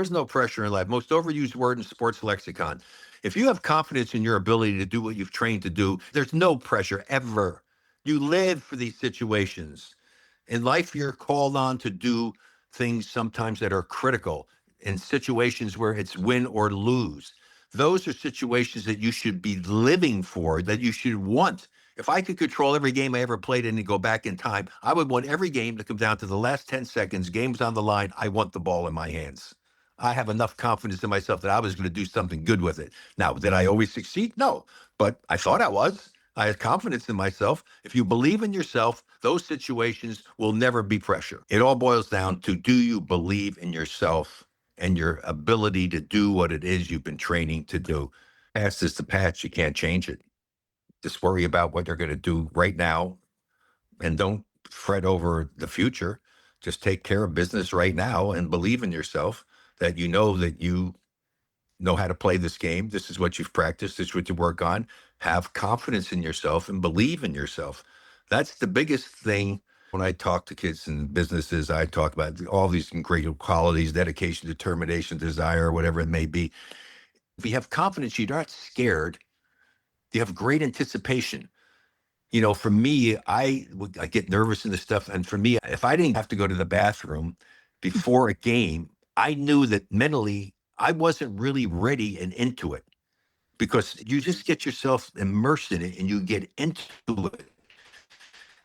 There's no pressure in life. Most overused word in sports lexicon. If you have confidence in your ability to do what you've trained to do, there's no pressure ever. You live for these situations. In life, you're called on to do things sometimes that are critical in situations where it's win or lose. Those are situations that you should be living for, that you should want. If I could control every game I ever played in and go back in time, I would want every game to come down to the last 10 seconds, game's on the line. I want the ball in my hands. I have enough confidence in myself that I was going to do something good with it. Now, did I always succeed? No, but I thought I was. I had confidence in myself. If you believe in yourself, those situations will never be pressure. It all boils down to, do you believe in yourself and your ability to do what it is you've been training to do? Past is the past. You can't change it. Just worry about what you're going to do right now and don't fret over the future. Just take care of business right now and believe in yourself, that you know how to play this game. This is what you've practiced. This is what you work on. Have confidence in yourself and believe in yourself. That's the biggest thing. When I talk to kids in businesses, I talk about all these great qualities: dedication, determination, desire, whatever it may be. If you have confidence, you're not scared. You have great anticipation. For me, I get nervous in this stuff. And for me, if I didn't have to go to the bathroom before a game, I knew that mentally I wasn't really ready and into it, because you just get yourself immersed in it and you get into it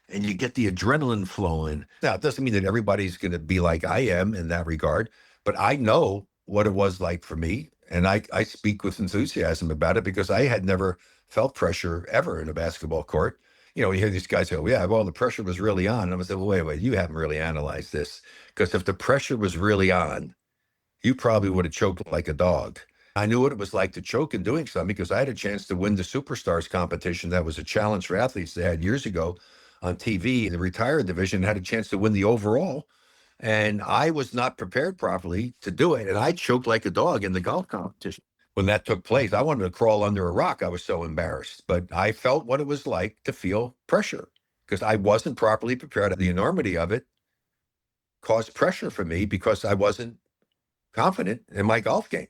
and you get the adrenaline flowing. Now, it doesn't mean that everybody's going to be like I am in that regard, but I know what it was like for me. And I speak with enthusiasm about it because I had never felt pressure ever in a basketball court. You hear these guys go, yeah, well, the pressure was really on. And I was like, well, wait, you haven't really analyzed this. Because if the pressure was really on, you probably would have choked like a dog. I knew what it was like to choke in doing something because I had a chance to win the Superstars competition. That was a challenge for athletes they had years ago on TV. The retired division had a chance to win the overall. And I was not prepared properly to do it. And I choked like a dog in the golf competition. When that took place, I wanted to crawl under a rock. I was so embarrassed. But I felt what it was like to feel pressure because I wasn't properly prepared. The enormity of it caused pressure for me because I wasn't confident in my golf game.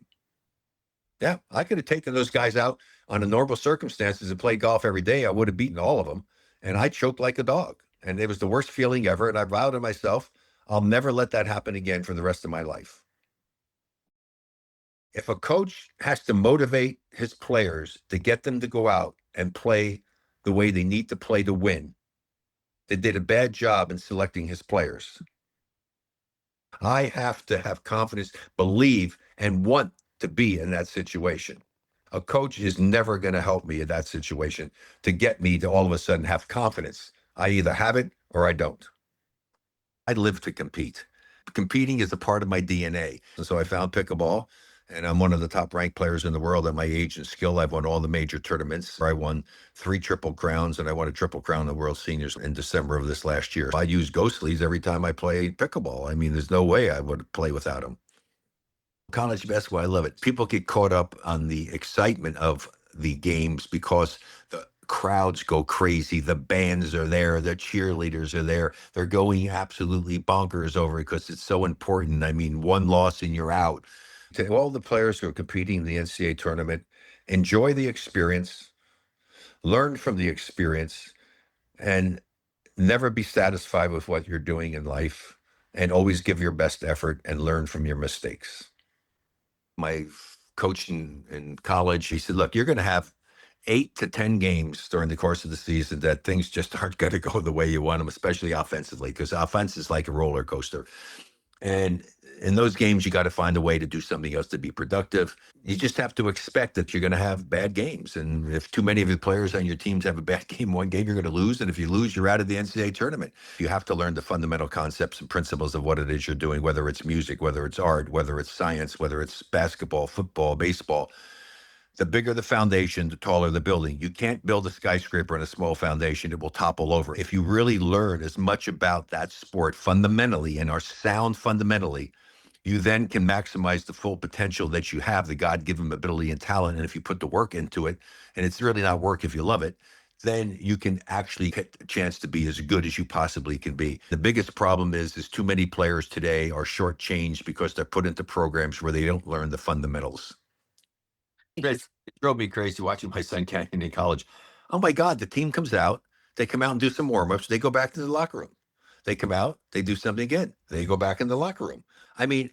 Yeah, I could have taken those guys out under normal circumstances and played golf every day. I would have beaten all of them. And I choked like a dog. And it was the worst feeling ever. And I vowed to myself, I'll never let that happen again for the rest of my life. If a coach has to motivate his players to get them to go out and play the way they need to play to win, they did a bad job in selecting his players. I have to have confidence, believe, and want to be in that situation. A coach is never going to help me in that situation to get me to all of a sudden have confidence. I either have it or I don't. I live to compete. Competing is a part of my DNA. And so I found pickleball, and I'm one of the top ranked players in the world at my age and skill. I've won all the major tournaments. I won 3 Triple Crowns, and I won a Triple Crown in the World Seniors in December of this last year. I use ghostlies every time I play pickleball. I mean, there's no way I would play without them. College basketball, I love it. People get caught up on the excitement of the games because the crowds go crazy. The bands are there. The cheerleaders are there. They're going absolutely bonkers over it because it's so important. I mean, one loss and you're out. To all the players who are competing in the NCAA tournament, enjoy the experience, learn from the experience, and never be satisfied with what you're doing in life, and always give your best effort and learn from your mistakes. My coach in college, he said, look, you're going to have 8 to 10 games during the course of the season that things just aren't going to go the way you want them, especially offensively, because offense is like a roller coaster. And in those games, you got to find a way to do something else to be productive. You just have to expect that you're going to have bad games. And if too many of the players on your teams have a bad game, one game, you're going to lose. And if you lose, you're out of the NCAA tournament. You have to learn the fundamental concepts and principles of what it is you're doing, whether it's music, whether it's art, whether it's science, whether it's basketball, football, baseball. The bigger the foundation, the taller the building. You can't build a skyscraper on a small foundation. It will topple over. If you really learn as much about that sport fundamentally and are sound fundamentally, you then can maximize the full potential that you have, the God-given ability and talent. And if you put the work into it, and it's really not work if you love it, then you can actually get a chance to be as good as you possibly can be. The biggest problem is too many players today are shortchanged because they're put into programs where they don't learn the fundamentals. It drove me crazy watching my son Canyon in college. Oh my God, the team comes out, they come out and do some warm-ups, they go back to the locker room. They come out, they do something again, they go back in the locker room. I mean,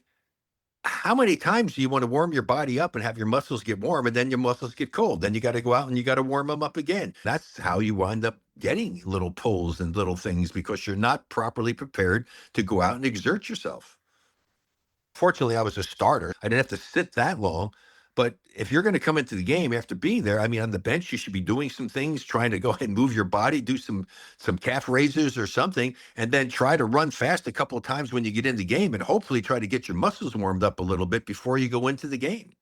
how many times do you want to warm your body up and have your muscles get warm and then your muscles get cold? Then you got to go out and you got to warm them up again. That's how you wind up getting little pulls and little things because you're not properly prepared to go out and exert yourself. Fortunately, I was a starter. I didn't have to sit that long. But if you're going to come into the game after being there, I mean, on the bench, you should be doing some things, trying to go ahead and move your body, do some calf raises or something, and then try to run fast a couple of times when you get in the game, and hopefully try to get your muscles warmed up a little bit before you go into the game.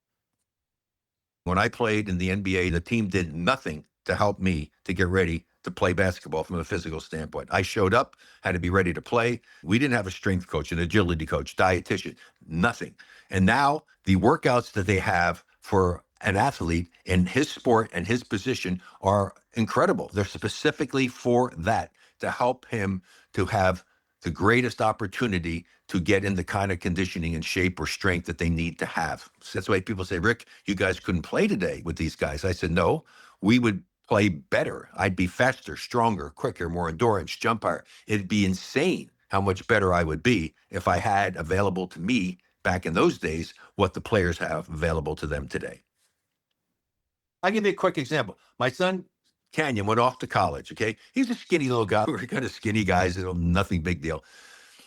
When I played in the NBA, the team did nothing to help me to get ready to play basketball from a physical standpoint. I showed up, had to be ready to play. We didn't have a strength coach, an agility coach, dietitian, nothing. And now the workouts that they have for an athlete in his sport and his position are incredible. They're specifically for that, to help him to have the greatest opportunity to get in the kind of conditioning and shape or strength that they need to have. So that's why people say, Rick, you guys couldn't play today with these guys. I said, no, we would play better. I'd be faster, stronger, quicker, more endurance, jump higher. It'd be insane how much better I would be if I had available to me back in those days what the players have available to them today. I'll give you a quick example. My son Canyon went off to college. Okay. He's a skinny little guy. We're kind of skinny guys, nothing big deal.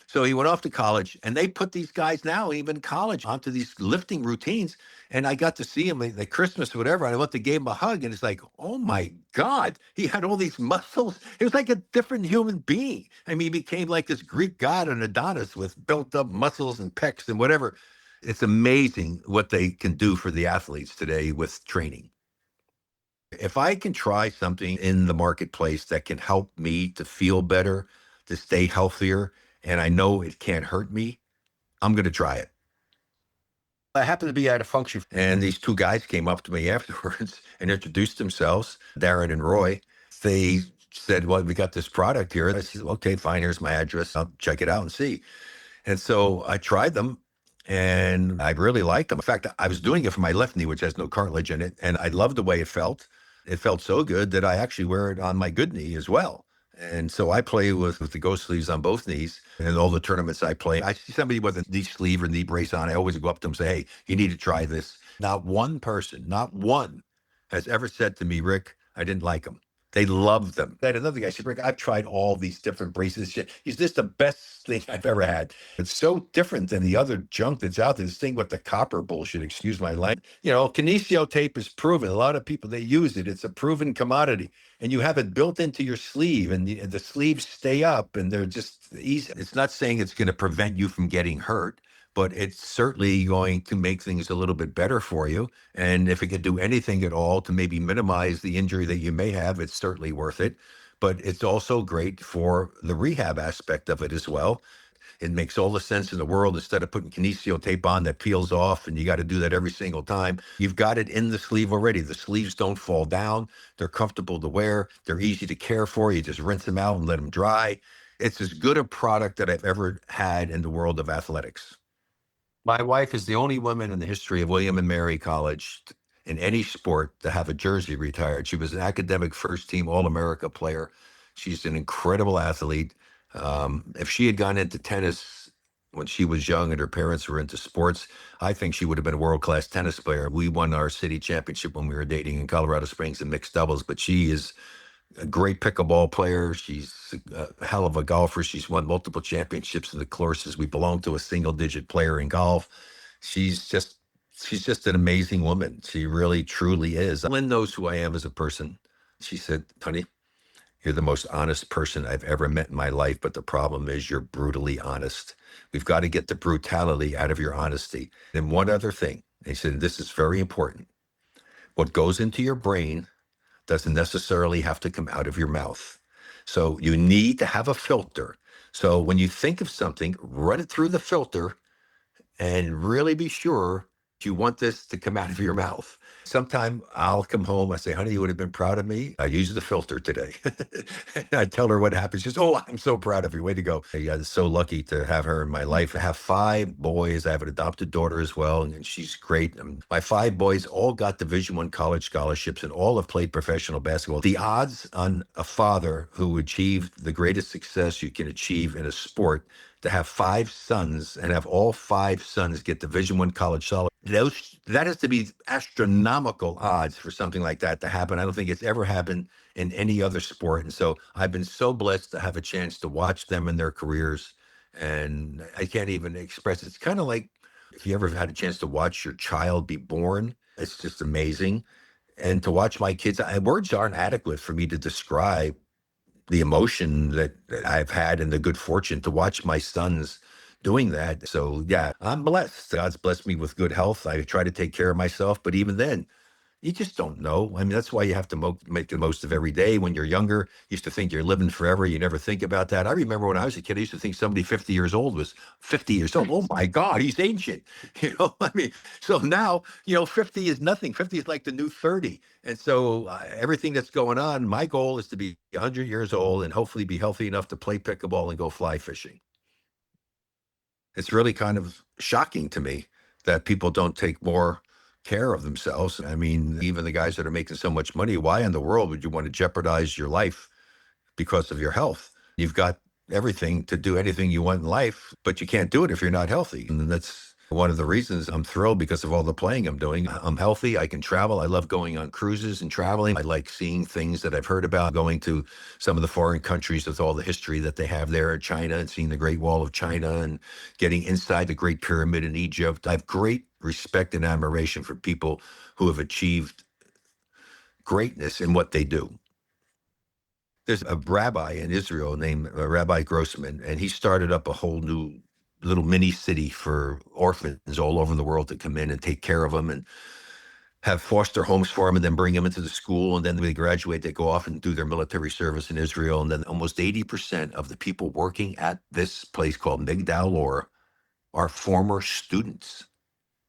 So he went off to college, and they put these guys now, even college, onto these lifting routines. And I got to see him at Christmas or whatever. And I went to give him a hug, and it's like, oh my God, he had all these muscles. It was like a different human being. I mean, he became like this Greek god, an Adonis with built up muscles and pecs and whatever. It's amazing what they can do for the athletes today with training. If I can try something in the marketplace that can help me to feel better, to stay healthier, and I know it can't hurt me, I'm going to try it. I happened to be at a function, and these two guys came up to me afterwards and introduced themselves, Darren and Roy. They said, well, we got this product here. I said, okay, fine, here's my address. I'll check it out and see. And so I tried them and I really liked them. In fact, I was doing it for my left knee, which has no cartilage in it. And I loved the way it felt. It felt so good that I actually wear it on my good knee as well. And so I play with the ghost sleeves on both knees. And all the tournaments I play, I see somebody with a knee sleeve or knee brace on. I always go up to them and say, hey, you need to try this. Not one person, not one has ever said to me, Rick, I didn't like them. They love them. I had another guy said, Rick, I've tried all these different braces. Shit. Is this the best thing I've ever had? It's so different than the other junk that's out there. This thing with the copper bullshit, excuse my language. Kinesio tape is proven. A lot of people, they use it. It's a proven commodity. And you have it built into your sleeve, and the sleeves stay up, and they're just easy. It's not saying it's going to prevent you from getting hurt, but it's certainly going to make things a little bit better for you. And if it could do anything at all to maybe minimize the injury that you may have, it's certainly worth it. But it's also great for the rehab aspect of it as well. It makes all the sense in the world. Instead of putting kinesio tape on that peels off and you got to do that every single time, you've got it in the sleeve already. The sleeves don't fall down. They're comfortable to wear. They're easy to care for. You just rinse them out and let them dry. It's as good a product that I've ever had in the world of athletics. My wife is the only woman in the history of William and Mary College in any sport to have a jersey retired. She was an academic first team All America player. She's an incredible athlete. If she had gone into tennis when she was young and her parents were into sports, I think she would have been a world class tennis player. We won our city championship when we were dating in Colorado Springs in mixed doubles, but she is a great pickleball player. She's a hell of a golfer. She's won multiple championships in the courses. We belong to a single digit player in golf. She's just she's just an amazing woman. She really truly is. Lynn knows who I am as a person. She said, honey, you're the most honest person I've ever met in my life, but the problem is you're brutally honest. We've got to get the brutality out of your honesty. And one other thing, they said, this is very important. What goes into your brain doesn't necessarily have to come out of your mouth. So you need to have a filter. So when you think of something, run it through the filter and really be sure Do you want this to come out of your mouth? Sometime I'll come home. I say, honey, you would have been proud of me. I used the filter today. And I tell her what happened. She says, oh, I'm so proud of you. Way to go. I was so lucky to have her in my life. I have five boys. I have an adopted daughter as well, and she's great. My five boys all got Division I college scholarships and all have played professional basketball. The odds on a father who achieved the greatest success you can achieve in a sport to have five sons and have all five sons get Division I college scholarship. That has to be astronomical odds for something like that to happen. I don't think it's ever happened in any other sport. And so I've been so blessed to have a chance to watch them in their careers. And I can't even express it. It's kind of like if you ever had a chance to watch your child be born, it's just amazing. And to watch my kids, words aren't adequate for me to describe the emotion that I've had and the good fortune to watch my sons doing that. So yeah, I'm blessed. God's blessed me with good health. I try to take care of myself, but even then, you just don't know. I mean, that's why you have to make the most of every day. When you're younger, you used to think you're living forever. You never think about that. I remember when I was a kid, I used to think somebody 50 years old was 50 years old. Oh my God, he's ancient. I mean, so now, 50 is nothing. 50 is like the new 30. And so everything that's going on, my goal is to be 100 years old and hopefully be healthy enough to play pickleball and go fly fishing. It's really kind of shocking to me that people don't take more care of themselves. I mean, even the guys that are making so much money, why in the world would you want to jeopardize your life because of your health? You've got everything to do anything you want in life, but you can't do it if you're not healthy. And that's one of the reasons I'm thrilled because of all the playing I'm doing. I'm healthy. I can travel. I love going on cruises and traveling. I like seeing things that I've heard about, going to some of the foreign countries with all the history that they have there in China and seeing the Great Wall of China and getting inside the Great Pyramid in Egypt. I have great respect and admiration for people who have achieved greatness in what they do. There's a rabbi in Israel named Rabbi Grossman, and he started up a whole new little mini city for orphans all over the world to come in and take care of them and have foster homes for them and then bring them into the school. And then when they graduate, they go off and do their military service in Israel. And then almost 80% of the people working at this place called Migdal Or are former students.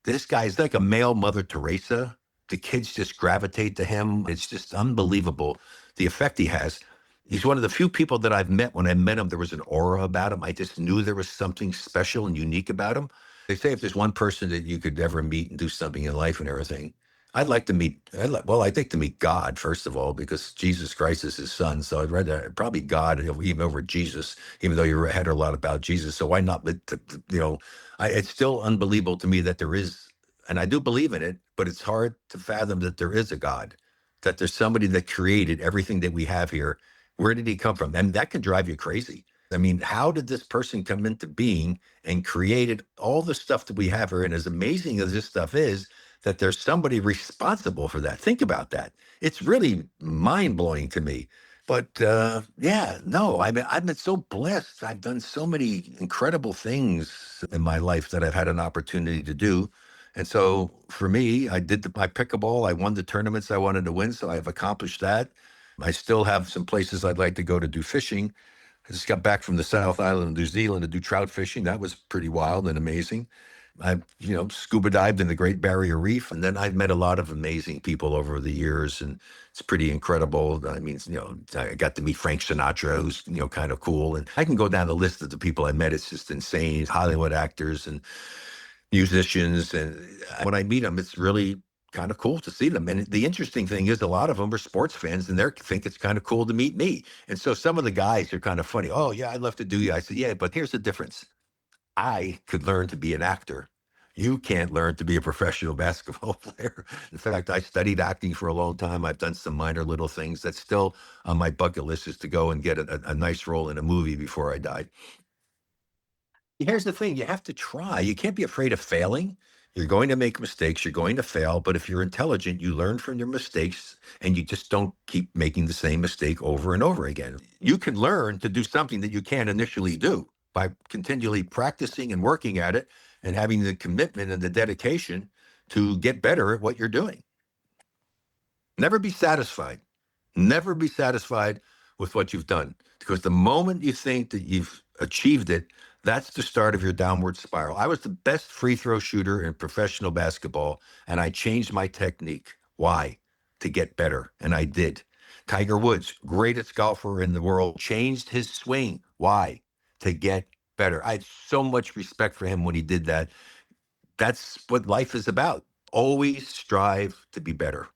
This guy's like a male Mother Teresa. The kids just gravitate to him. It's just unbelievable the effect he has. He's one of the few people that I've met. When I met him, there was an aura about him. I just knew there was something special and unique about him. They say if there's one person that you could ever meet and do something in life and everything, I'd like to meet. I'd like to meet God first of all because Jesus Christ is His Son. So I'd rather probably God even over Jesus, even though you read a lot about Jesus. So why not? But it's still unbelievable to me that there is, and I do believe in it, but it's hard to fathom that there is a God, that there's somebody that created everything that we have here. Where did He come from? And that can drive you crazy. I mean, how did this person come into being and created all the stuff that we have here? And as amazing as this stuff is, that there's somebody responsible for that. Think about that. It's really mind blowing to me. But yeah, no, I've been so blessed. I've done so many incredible things in my life that I've had an opportunity to do. And so for me, I did my pickleball. I won the tournaments I wanted to win. So I've accomplished that. I still have some places I'd like to go to do fishing. I just got back from the South Island of New Zealand to do trout fishing. That was pretty wild and amazing. I've, scuba dived in the Great Barrier Reef, and then I've met a lot of amazing people over the years, and it's pretty incredible. I mean, I got to meet Frank Sinatra, who's, kind of cool. And I can go down the list of the people I met. It's just insane. Hollywood actors and musicians. And when I meet them, it's really kind of cool to see them. And the interesting thing is a lot of them are sports fans and they think it's kind of cool to meet me. And so some of the guys are kind of funny. Oh yeah, I'd love to do you. I said, yeah, but here's the difference. I could learn to be an actor. You can't learn to be a professional basketball player. In fact, I studied acting for a long time. I've done some minor little things. That's still on my bucket list is to go and get a nice role in a movie before I die. Here's the thing, you have to try. You can't be afraid of failing. You're going to make mistakes, you're going to fail, but if you're intelligent, you learn from your mistakes and you just don't keep making the same mistake over and over again. You can learn to do something that you can't initially do by continually practicing and working at it and having the commitment and the dedication to get better at what you're doing. Never be satisfied. Never be satisfied with what you've done because the moment you think that you've achieved it, That's the start of your downward spiral. I was the best free throw shooter in professional basketball, and I changed my technique. Why? To get better. And I did. Tiger Woods, greatest golfer in the world, changed his swing. Why? To get better. I had so much respect for him when he did that. That's what life is about. Always strive to be better.